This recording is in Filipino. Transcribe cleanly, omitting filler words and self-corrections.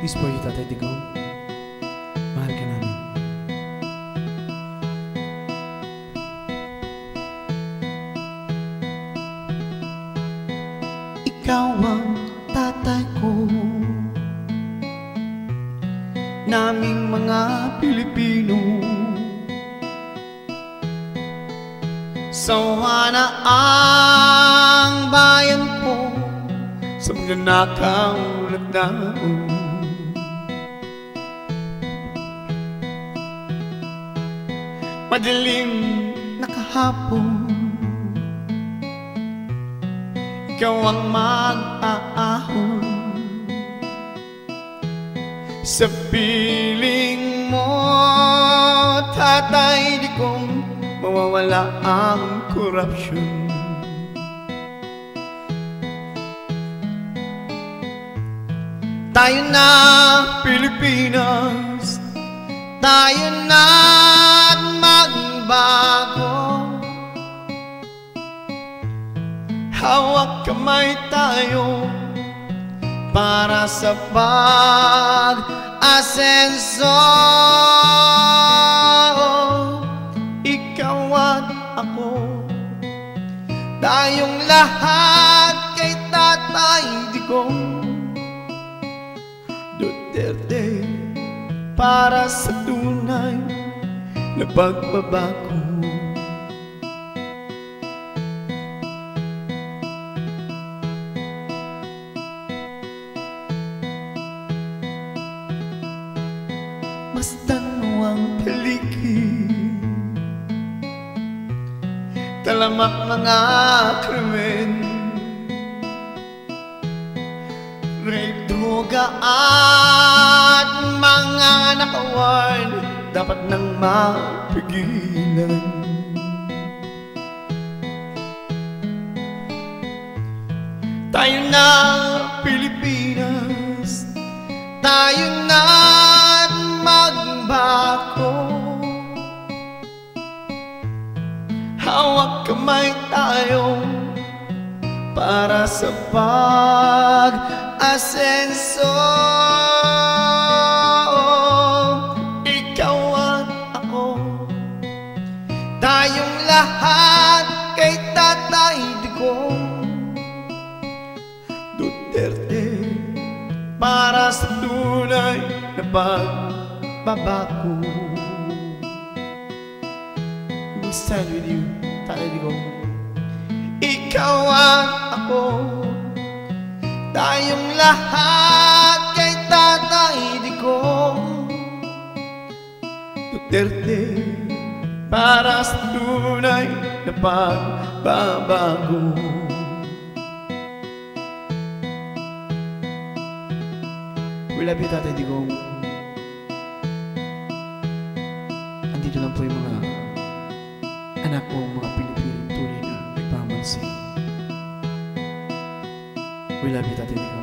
This for you, Tatay Digong. Mahal ka namin. Ikaw ang tatay ko, naming mga Pilipino. Sawana ang bayan ko sa magnanakaw na tao. Madaling nakahapon, ikaw ang mag-aahon sa piling mo, Tatay Digong. Mawawala ang korupsyon. Tayo na Pilipinas, tayo na magbago. Hawak kamay tayo para sa pag-asenso. Ikaw at ako, tayong lahat kay Tatay Digong Duterte, para sa tunay na pagbabago. Masdan mo ang paligid, talamak mga krimen, rape, droga at mga nakawan, dapat nang mapigilan. Tayo na Pilipinas, tayo na magbago. Hawak kamay tayo para sa pag-asenso. Ikaw at ako, tayong lahat kay Tatay Digong Duterte, para sa tunay na pagbabago. We stand with you, Tatay Digong. Ikaw at ako, tayong lahat kay Tatay Digong Duterte, para sa tunay na pagbabago. We love you, Tatay Digong. Andito lang po yung mga anak mo, mga Pilipinong tunay na nagmamansin. We love you, Tatay Digong.